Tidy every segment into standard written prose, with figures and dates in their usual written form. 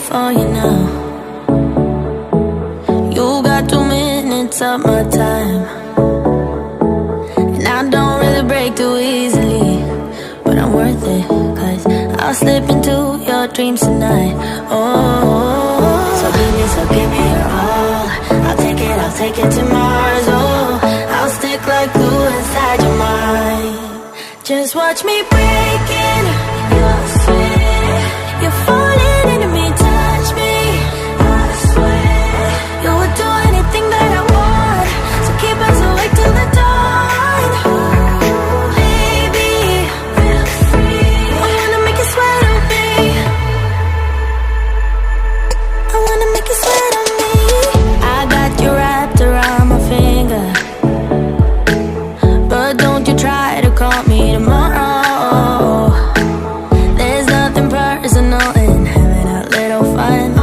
for you now. You got 2 minutes of my time, and I don't really break too easily, but I'm worth it, 'cause I'll slip into your dreams tonight. Oh, so give me your all. I'll take it to Mars. Oh, I'll stick like glue inside your mind. Just watch me breaking your sweat. You're falling into me, touch me. I swear you would do anything that I want, so keep us awake till the dawn. Baby, feel free. I wanna make you sweat on me. I wanna make you sweat on me. I got you wrapped around my finger, but don't you try to call me tomorrow. There's nothing personal in having a little fun.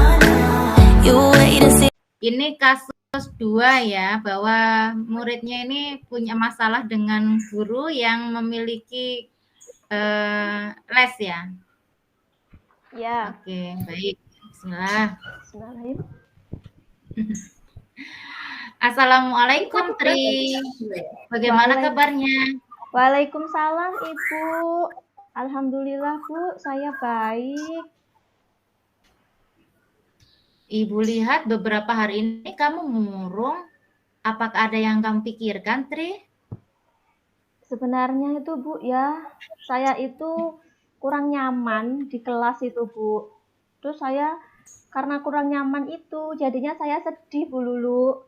You wait and see. Ini kasus 2 ya, bahwa muridnya ini punya masalah dengan guru yang memiliki les ya. Ya. Oke, baik. Bismillah. Assalamualaikum Tri. Bagaimana kabarnya? Waalaikumsalam Ibu. Alhamdulillah Bu, saya baik. Ibu lihat beberapa hari ini kamu murung. Apakah ada yang kamu pikirkan, Tri? Sebenarnya itu Bu ya, saya itu kurang nyaman di kelas itu Bu. Terus saya karena kurang nyaman itu jadinya saya sedih Bu Lulu.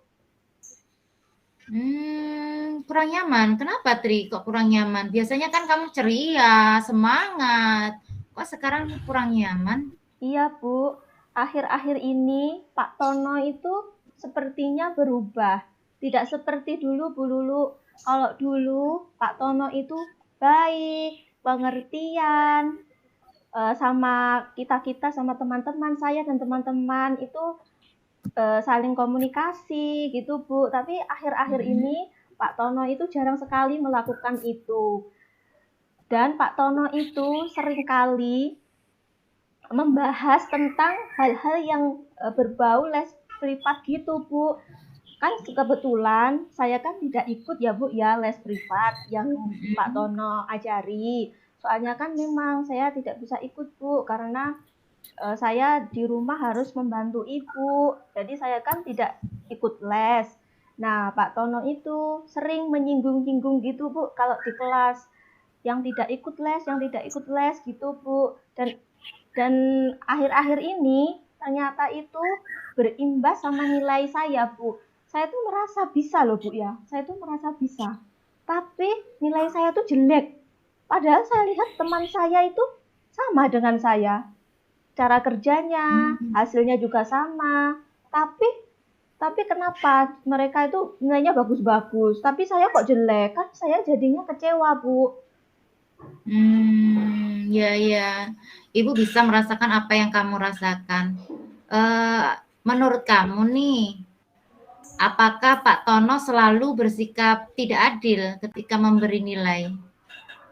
Kurang nyaman. Kenapa Tri kok kurang nyaman? Biasanya kan kamu ceria, semangat. Kok sekarang kurang nyaman? Iya Bu, akhir-akhir ini Pak Tono itu sepertinya berubah. Tidak seperti dulu Bu Lulu. Kalau dulu Pak Tono itu baik, pengertian, sama kita-kita, sama teman-teman saya dan teman-teman itu saling komunikasi gitu Bu. Tapi akhir-akhir ini Pak Tono itu jarang sekali melakukan itu. Dan Pak Tono itu seringkali membahas tentang hal-hal yang berbau les privat gitu Bu. Kan kebetulan saya kan tidak ikut ya Bu ya les privat yang Pak Tono ajari. Soalnya kan memang saya tidak bisa ikut Bu karena saya di rumah harus membantu ibu. Jadi saya kan tidak ikut les. Nah Pak Tono itu sering menyinggung-nyinggung gitu Bu kalau di kelas. Yang tidak ikut les gitu Bu. Dan akhir-akhir ini ternyata itu berimbas sama nilai saya Bu. Saya tuh merasa bisa loh Bu ya. Saya tuh merasa bisa. Tapi nilai saya tuh jelek. Padahal saya lihat teman saya itu sama dengan saya. Cara kerjanya, hasilnya juga sama. Tapi kenapa mereka itu nilainya bagus-bagus. Tapi saya kok jelek. Kan saya jadinya kecewa Bu. Ya. Ibu bisa merasakan apa yang kamu rasakan. Menurut kamu nih, apakah Pak Tono selalu bersikap tidak adil ketika memberi nilai?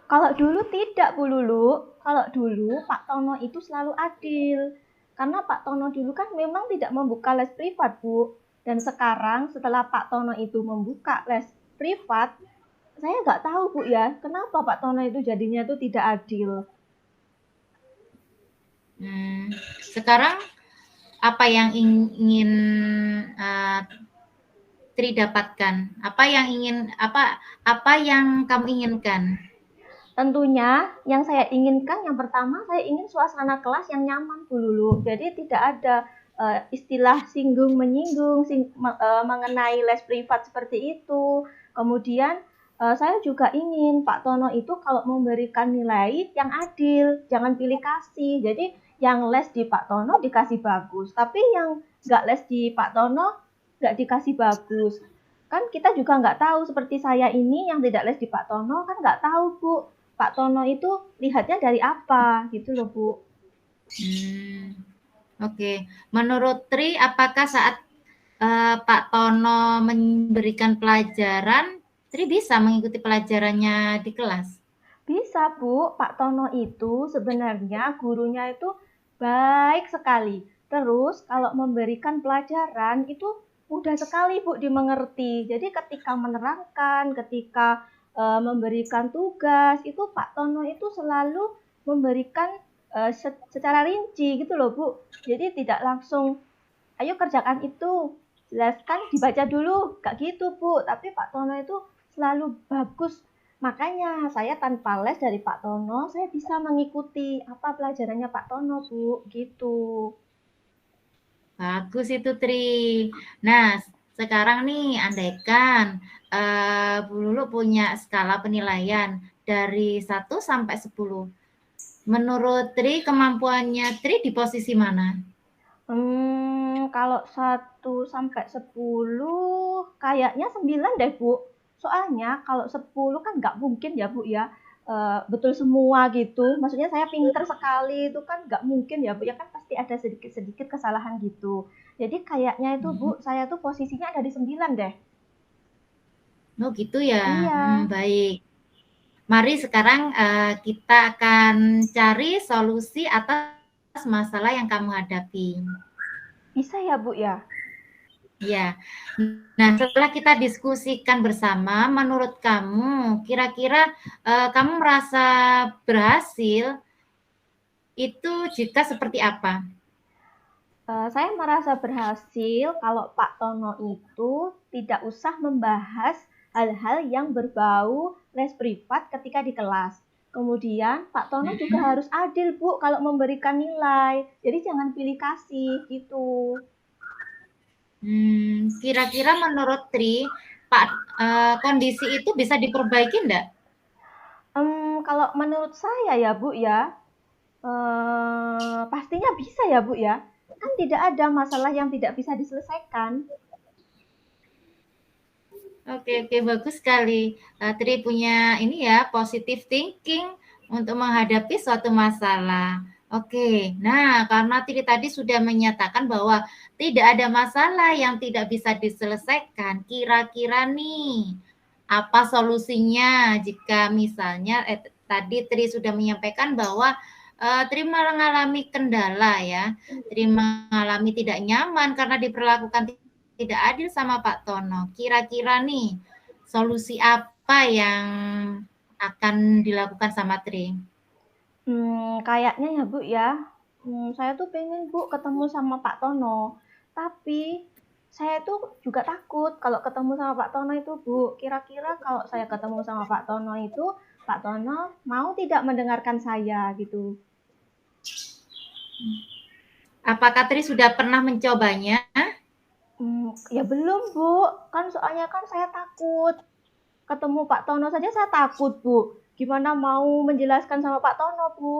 Kalau dulu tidak Bu Lulu. Kalau dulu Pak Tono itu selalu adil. Karena Pak Tono dulu kan memang tidak membuka les privat Bu. Dan sekarang setelah Pak Tono itu membuka les privat, saya nggak tahu Bu ya, kenapa Pak Tono itu jadinya itu tidak adil. Sekarang apa yang ingin Tri dapatkan? Apa yang kamu inginkan? Tentunya yang saya inginkan yang pertama saya ingin suasana kelas yang nyaman Bu Lulu. Jadi tidak ada istilah singgung menyinggung mengenai les privat seperti itu. Kemudian saya juga ingin Pak Tono itu kalau memberikan nilai yang adil, jangan pilih kasih. Jadi yang les di Pak Tono dikasih bagus, tapi yang nggak les di Pak Tono nggak dikasih bagus. Kan kita juga nggak tahu, seperti saya ini yang tidak les di Pak Tono kan nggak tahu Bu, Pak Tono itu lihatnya dari apa gitu loh Bu. Oke. Menurut Tri, apakah saat Pak Tono memberikan pelajaran, Tri bisa mengikuti pelajarannya di kelas? Bisa Bu, Pak Tono itu sebenarnya gurunya itu baik sekali. Terus kalau memberikan pelajaran itu mudah sekali Bu dimengerti. Jadi ketika menerangkan, ketika memberikan tugas, itu Pak Tono itu selalu memberikan secara rinci gitu loh Bu. Jadi tidak langsung, ayo kerjakan itu, jelaskan, dibaca dulu, gak gitu Bu. Tapi Pak Tono itu selalu bagus. Makanya saya tanpa les dari Pak Tono, saya bisa mengikuti apa pelajarannya Pak Tono Bu, gitu. Bagus itu Tri. Nah, sekarang nih andaikan Bu Lulu punya skala penilaian dari 1 sampai 10. Menurut Tri, kemampuannya Tri di posisi mana? Kalau 1 sampai 10 kayaknya 9 deh Bu. Soalnya kalau 10 kan nggak mungkin ya Bu ya, betul semua gitu. Maksudnya saya pinter sekali itu kan nggak mungkin ya Bu ya, kan pasti ada sedikit-sedikit kesalahan gitu. Jadi kayaknya itu Bu, saya tuh posisinya ada di 9 deh. Oh gitu ya. Iya, Baik. Mari sekarang kita akan cari solusi atas masalah yang kamu hadapi. bisa ya Bu ya? Ya. Nah, setelah kita diskusikan bersama, menurut kamu kira-kira kamu merasa berhasil itu jika seperti apa? Saya merasa berhasil kalau Pak Tono itu tidak usah membahas hal-hal yang berbau les privat ketika di kelas. Kemudian Pak Tono juga harus adil Bu kalau memberikan nilai. Jadi jangan pilih kasih gitu. Kira-kira menurut Tri, kondisi itu bisa diperbaiki enggak? Kalau menurut saya ya Bu ya, pastinya bisa ya Bu ya. Kan tidak ada masalah yang tidak bisa diselesaikan. Oke, bagus sekali. Tri punya ini ya, positive thinking untuk menghadapi suatu masalah. Oke, nah karena Tri tadi sudah menyatakan bahwa tidak ada masalah yang tidak bisa diselesaikan. Kira-kira nih, apa solusinya jika misalnya tadi Tri sudah menyampaikan bahwa Tri mengalami kendala ya, Tri mengalami tidak nyaman karena diperlakukan tidak adil sama Pak Tono. Kira-kira nih solusi apa yang akan dilakukan sama Tri? Kayaknya ya Bu ya, saya tuh pengen Bu ketemu sama Pak Tono. Tapi saya tuh juga takut kalau ketemu sama Pak Tono itu Bu. Kira-kira kalau saya ketemu sama Pak Tono itu, Pak Tono mau tidak mendengarkan saya gitu. Apakah Tri sudah pernah mencobanya? Ya belum Bu, kan soalnya kan saya takut. Ketemu Pak Tono saja saya takut Bu. Gimana mau menjelaskan sama Pak Tono Bu?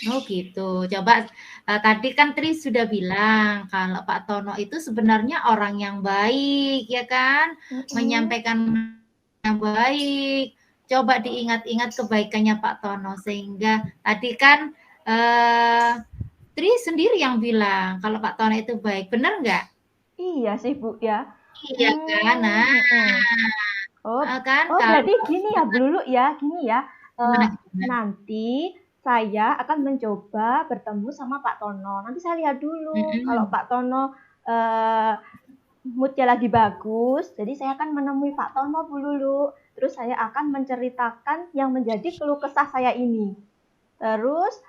Oh gitu. Coba tadi kan Tri sudah bilang kalau Pak Tono itu sebenarnya orang yang baik, ya kan? Menyampaikan yang baik. Coba diingat-ingat kebaikannya Pak Tono sehingga tadi kan Tri sendiri yang bilang kalau Pak Tono itu baik, benar nggak? Iya sih Bu ya. Iya kan? Nah, Oh, kan berarti kalau gini ya, Lulu ya, gini ya. gimana, gimana? Nanti saya akan mencoba bertemu sama Pak Tono. Nanti saya lihat dulu kalau Pak Tono moodnya lagi bagus. Jadi saya akan menemui Pak Tono Bu Lulu. Terus saya akan menceritakan yang menjadi keluh kesah saya ini. Terus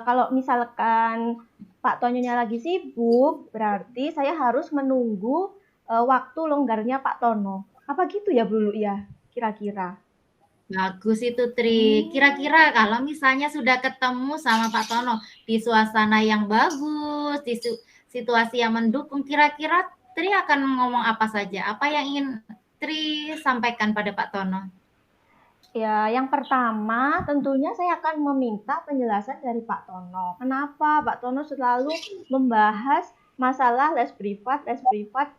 kalau misalkan Pak Tononya lagi sibuk, berarti saya harus menunggu waktu longgarnya Pak Tono. Apa gitu ya Bu Lulu ya, kira-kira? Bagus itu Tri. Kira-kira kalau misalnya sudah ketemu sama Pak Tono di suasana yang bagus, di situasi yang mendukung, kira-kira Tri akan ngomong apa saja? Apa yang ingin Tri sampaikan pada Pak Tono? Ya, yang pertama tentunya saya akan meminta penjelasan dari Pak Tono. Kenapa Pak Tono selalu membahas masalah les privat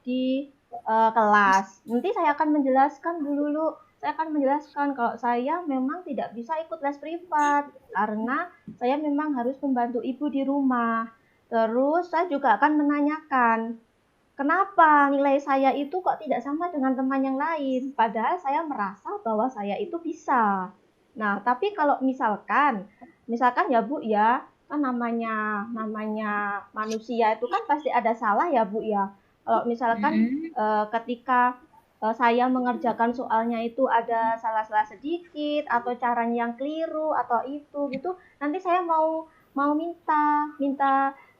di kelas. Nanti saya akan menjelaskan dulu. Saya akan menjelaskan kalau saya memang tidak bisa ikut les privat karena saya memang harus membantu ibu di rumah. Terus saya juga akan menanyakan, kenapa nilai saya itu kok tidak sama dengan teman yang lain? Padahal saya merasa bahwa saya itu bisa. Nah, tapi kalau misalkan ya Bu ya, kan namanya manusia itu kan pasti ada salah ya Bu ya. Kalau misalkan ketika saya mengerjakan soalnya itu ada salah-salah sedikit atau caranya yang keliru atau itu gitu, nanti saya mau minta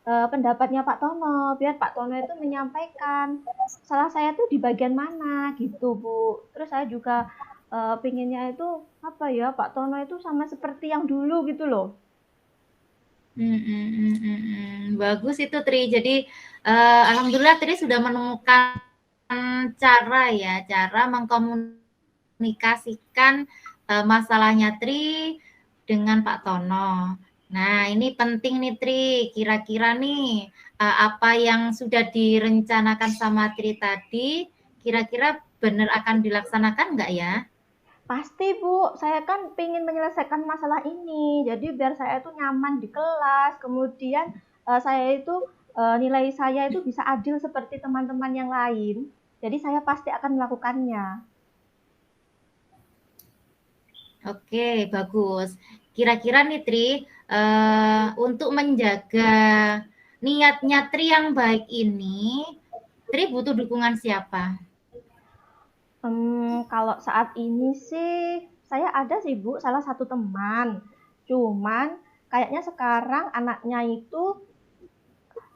pendapatnya Pak Tono biar Pak Tono itu menyampaikan salah saya tuh di bagian mana gitu Bu. Terus saya juga pengennya itu apa ya, Pak Tono itu sama seperti yang dulu gitu loh. Bagus itu Tri. Jadi alhamdulillah Tri sudah menemukan cara mengkomunikasikan masalahnya Tri dengan Pak Tono. Nah, ini penting nih Tri. Kira-kira nih apa yang sudah direncanakan sama Tri tadi, kira-kira benar akan dilaksanakan nggak ya? Pasti Bu, saya kan pengen menyelesaikan masalah ini. Jadi biar saya itu nyaman di kelas, kemudian saya itu nilai saya itu bisa adil seperti teman-teman yang lain. Jadi saya pasti akan melakukannya. Oke, bagus. Kira-kira nih Tri, untuk menjaga niatnya Tri yang baik ini, Tri butuh dukungan siapa? Kalau saat ini sih saya ada sih Bu, salah satu teman. Cuman kayaknya sekarang anaknya itu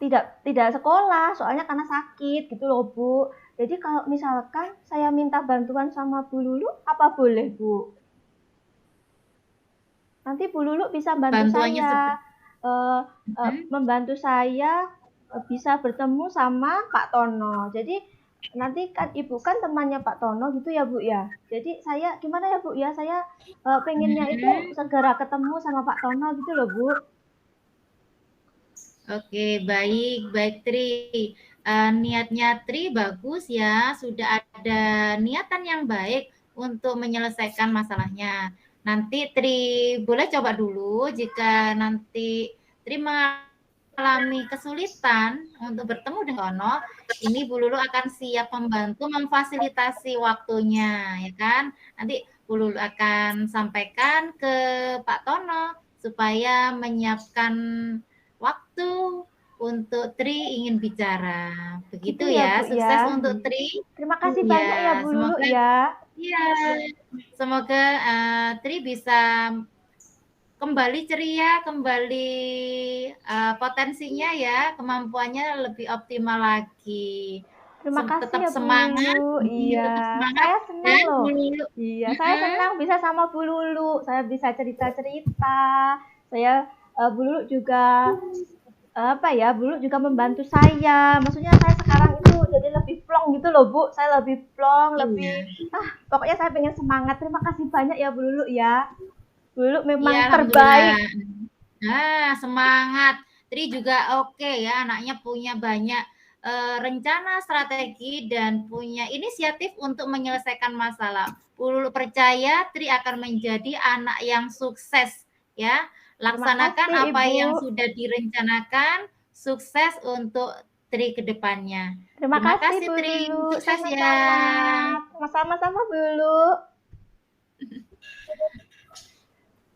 tidak sekolah, soalnya karena sakit gitu loh Bu. Jadi kalau misalkan saya minta bantuan sama Bu Lulu, apa boleh Bu? Nanti Bu Lulu bisa bantu Bantuannya saya, membantu saya bisa bertemu sama Pak Tono. Jadi nanti kan Ibu kan temannya Pak Tono gitu ya Bu ya. Jadi saya gimana ya Bu ya, saya pengennya itu segera ketemu sama Pak Tono gitu loh Bu. Oke, baik Tri. Niatnya Tri bagus ya, sudah ada niatan yang baik untuk menyelesaikan masalahnya. Nanti Tri boleh coba dulu jika nanti Tri mengalami kesulitan untuk bertemu dengan Tono, ini Bu Lulu akan siap membantu memfasilitasi waktunya, ya kan? Nanti Bu Lulu akan sampaikan ke Pak Tono supaya menyiapkan waktu untuk Tri ingin bicara. Begitu Gitu ya, Bu sukses ya. untuk Tri. Terima kasih banyak ya Bu Lulu ya. Iya, semoga Tri bisa kembali ceria, kembali potensinya ya, kemampuannya lebih optimal lagi. Terima kasih Tetap ya Bu semangat. Lulu. Iya, saya senang loh. Iya, saya senang bisa sama Bu Lulu. Saya bisa cerita-cerita. Saya Bu Lulu juga Bu Lulu juga membantu saya. Maksudnya saya sekarang itu jadi lebih plong gitu loh Bu. Saya lebih plong, pokoknya saya pengen semangat. Terima kasih banyak ya Bu Lulu ya. Bu Lulu memang terbaik. Semangat. Tri juga oke ya, anaknya punya banyak rencana, strategi, dan punya inisiatif untuk menyelesaikan masalah. Bu Lulu percaya Tri akan menjadi anak yang sukses ya. Laksanakan apa yang sudah direncanakan, sukses untuk Tri ke depannya. Terima kasih Bu Tri, Lulu. sukses ya. Sama-sama Bu Lulu.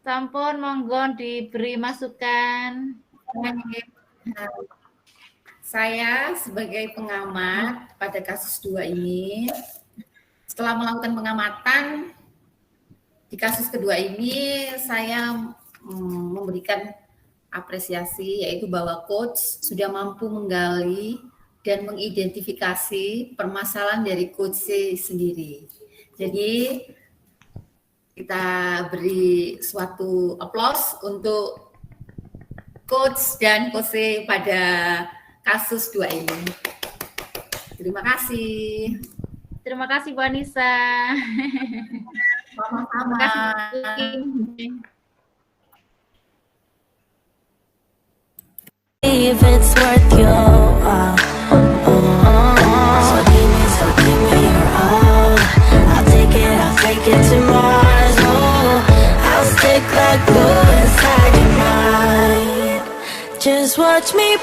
Sampun monggo diberi masukan. Saya sebagai pengamat pada kasus 2 ini, setelah melakukan pengamatan di kasus kedua ini, saya memberikan apresiasi, yaitu bahwa coach sudah mampu menggali dan mengidentifikasi permasalahan dari coach sendiri. Jadi kita beri suatu aplaus untuk coach dan coach pada kasus 2 ini. Terima kasih. Terima kasih Bu Anissa. Sama-sama. If it's worth your while, so give me your all. I'll take it to Mars. I'll stick like glue inside your mind. Just watch me.